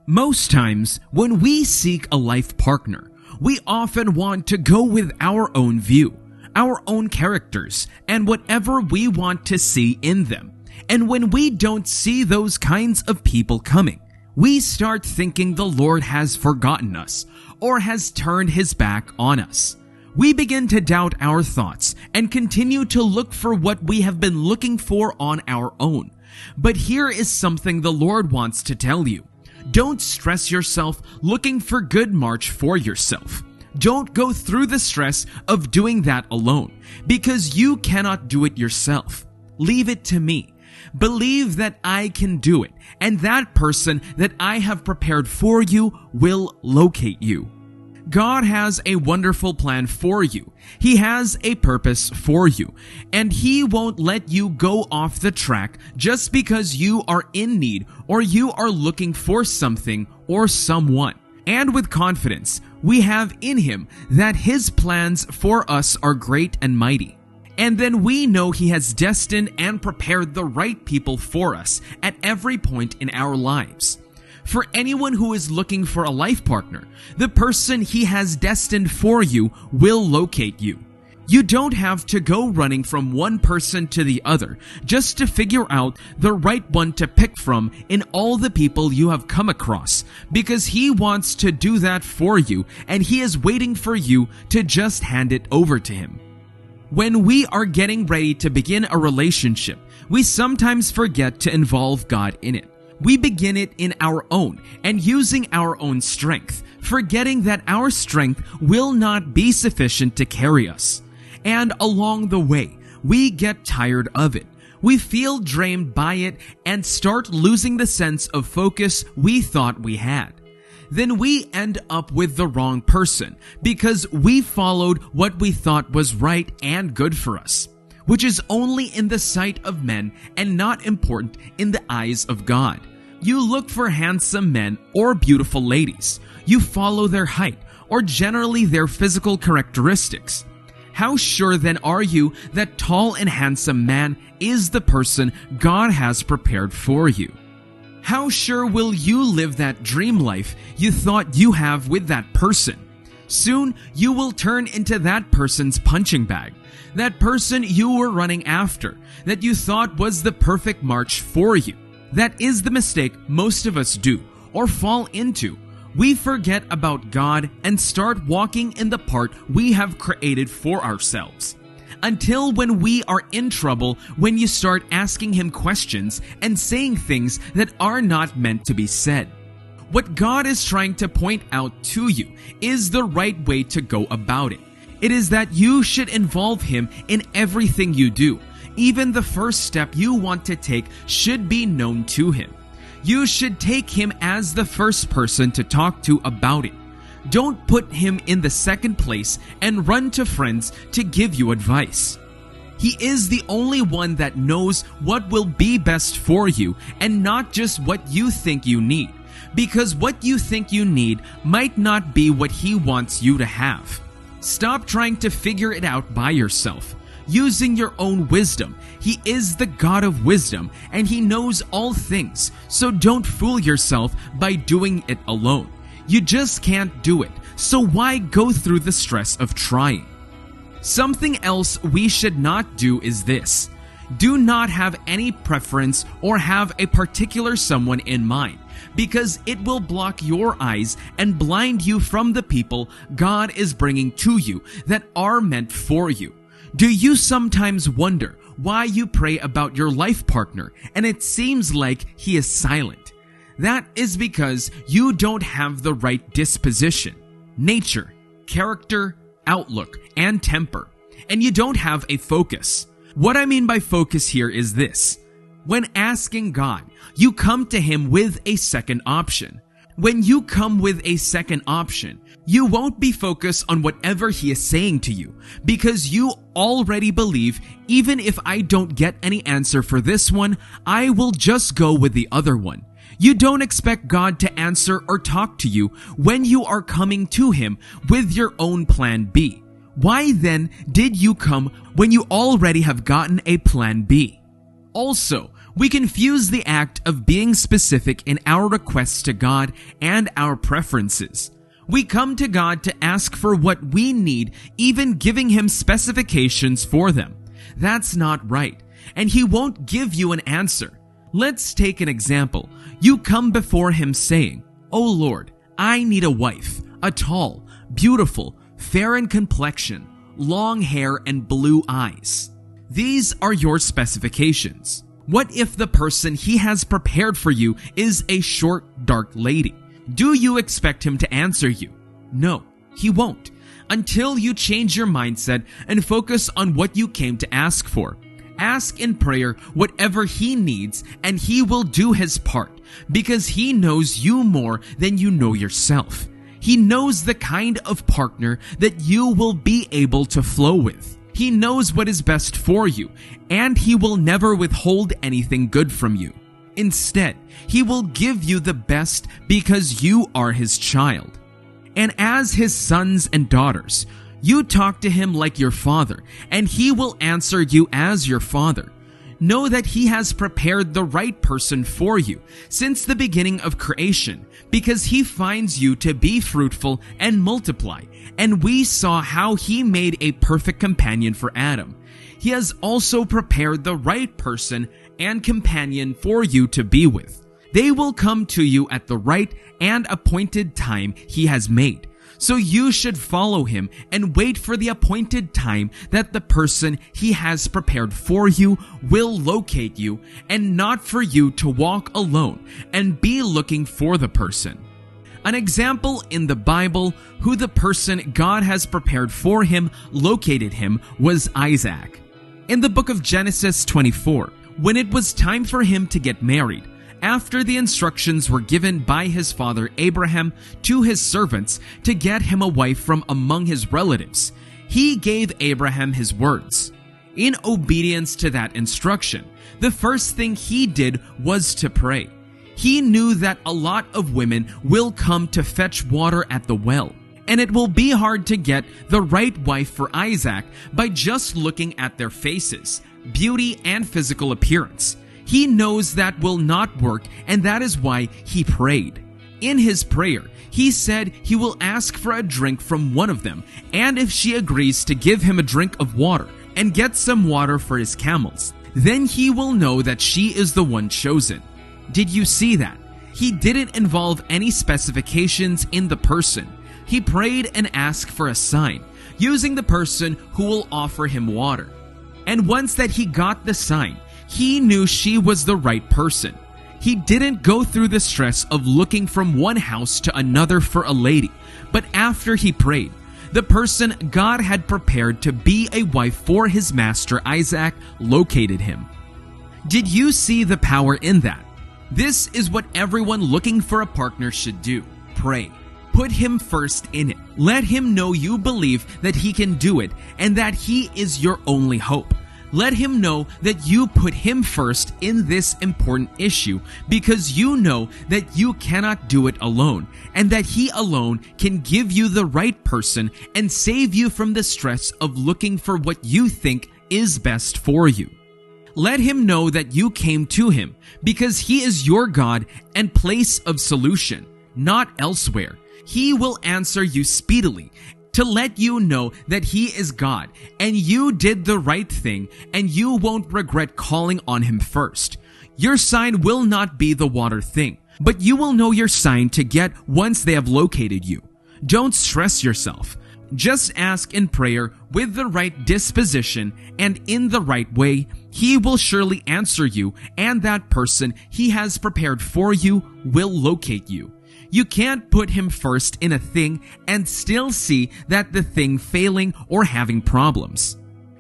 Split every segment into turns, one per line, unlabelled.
Most times, when we seek a life partner, we often want to go with our own view, our own characters, and whatever we want to see in them. And when we don't see those kinds of people coming, we start thinking the Lord has forgotten us or has turned his back on us. We begin to doubt our thoughts and continue to look for what we have been looking for on our own. But here is something the Lord wants to tell you. Don't stress yourself looking for good march for yourself. Don't go through the stress of doing that alone, because you cannot do it yourself. Leave it to me. Believe that I can do it, and that person that I have prepared for you will locate you. God has a wonderful plan for you. He has a purpose for you, and He won't let you go off the track just because you are in need or you are looking for something or someone. And with confidence, we have in Him that His plans for us are great and mighty. And then we know He has destined and prepared the right people for us at every point in our lives. For anyone who is looking for a life partner, the person He has destined for you will locate you. You don't have to go running from one person to the other just to figure out the right one to pick from in all the people you have come across, because He wants to do that for you, and He is waiting for you to just hand it over to Him. When we are getting ready to begin a relationship, we sometimes forget to involve God in it. We begin it in our own and using our own strength, forgetting that our strength will not be sufficient to carry us. And along the way, we get tired of it. We feel drained by it and start losing the sense of focus we thought we had. Then we end up with the wrong person because we followed what we thought was right and good for us, which is only in the sight of men and not important in the eyes of God. You look for handsome men or beautiful ladies. You follow their height or generally their physical characteristics. How sure then are you that tall and handsome man is the person God has prepared for you? How sure will you live that dream life you thought you have with that person? Soon you will turn into that person's punching bag, that person you were running after, that you thought was the perfect march for you. That is the mistake most of us do or fall into. We forget about God and start walking in the part we have created for ourselves. Until when we are in trouble, when you start asking Him questions and saying things that are not meant to be said. What God is trying to point out to you is the right way to go about it. It is that you should involve Him in everything you do. Even the first step you want to take should be known to Him. You should take Him as the first person to talk to about it. Don't put Him in the second place and run to friends to give you advice. He is the only one that knows what will be best for you and not just what you think you need, because what you think you need might not be what He wants you to have. Stop trying to figure it out by yourself, using your own wisdom. He is the God of wisdom and He knows all things, so don't fool yourself by doing it alone. You just can't do it, so why go through the stress of trying? Something else we should not do is this. Do not have any preference or have a particular someone in mind, because it will block your eyes and blind you from the people God is bringing to you that are meant for you. Do you sometimes wonder why you pray about your life partner and it seems like he is silent? That is because you don't have the right disposition, nature, character, outlook, and temper, and you don't have a focus. What I mean by focus here is this. When asking God, you come to Him with a second option. When you come with a second option, you won't be focused on whatever He is saying to you, because you already believe, even if I don't get any answer for this one, I will just go with the other one. You don't expect God to answer or talk to you when you are coming to Him with your own plan B. Why then did you come when you already have gotten a plan B? Also, We confuse the act of being specific in our requests to God and our preferences. We come to God to ask for what we need, even giving Him specifications for them. That's not right, and He won't give you an answer. Let's take an example. You come before Him saying, "Oh Lord, I need a wife, a tall, beautiful, fair in complexion, long hair and blue eyes." These are your specifications. What if the person He has prepared for you is a short, dark lady? Do you expect Him to answer you? No, He won't, until you change your mindset and focus on what you came to ask for. Ask in prayer whatever He needs, and He will do His part, because He knows you more than you know yourself. He knows the kind of partner that you will be able to flow with. He knows what is best for you, and He will never withhold anything good from you. Instead, He will give you the best because you are His child. And as His sons and daughters, you talk to Him like your Father, and He will answer you as your Father. Know that He has prepared the right person for you since the beginning of creation, because He finds you to be fruitful and multiply, and we saw how He made a perfect companion for Adam. He has also prepared the right person and companion for you to be with. They will come to you at the right and appointed time He has made. So you should follow Him and wait for the appointed time that the person He has prepared for you will locate you, and not for you to walk alone and be looking for the person. An example in the Bible who the person God has prepared for him located him was Isaac. In the book of Genesis 24, when it was time for him to get married, after the instructions were given by his father Abraham to his servants to get him a wife from among his relatives, he gave Abraham his words. In obedience to that instruction, the first thing he did was to pray. He knew that a lot of women will come to fetch water at the well, and it will be hard to get the right wife for Isaac by just looking at their faces, beauty, and physical appearance. He knows that will not work, and that is why he prayed. In his prayer, he said he will ask for a drink from one of them, and if she agrees to give him a drink of water and get some water for his camels, then he will know that she is the one chosen. Did you see that? He didn't involve any specifications in the person. He prayed and asked for a sign, using the person who will offer him water. And once that he got the sign, he knew she was the right person. He didn't go through the stress of looking from one house to another for a lady, but after he prayed, the person God had prepared to be a wife for his master Isaac located him. Did you see the power in that? This is what everyone looking for a partner should do. Pray. Put Him first in it. Let Him know you believe that He can do it and that He is your only hope. Let Him know that you put Him first in this important issue because you know that you cannot do it alone, and that He alone can give you the right person and save you from the stress of looking for what you think is best for you. Let Him know that you came to Him because He is your God and place of solution, not elsewhere. He will answer you speedily to let you know that He is God and you did the right thing, and you won't regret calling on Him first. Your sign will not be the water thing, but you will know your sign to get once they have located you. Don't stress yourself. Just ask in prayer with the right disposition and in the right way. He will surely answer you, and that person He has prepared for you will locate you. You can't put Him first in a thing and still see that the thing failing or having problems.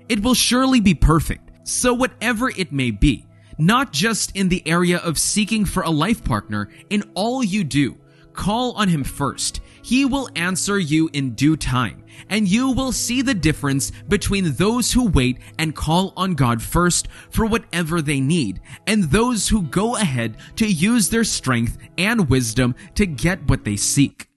It will surely be perfect, so whatever it may be, not just in the area of seeking for a life partner, in all you do, call on Him first. He will answer you in due time, and you will see the difference between those who wait and call on God first for whatever they need, and those who go ahead to use their strength and wisdom to get what they seek.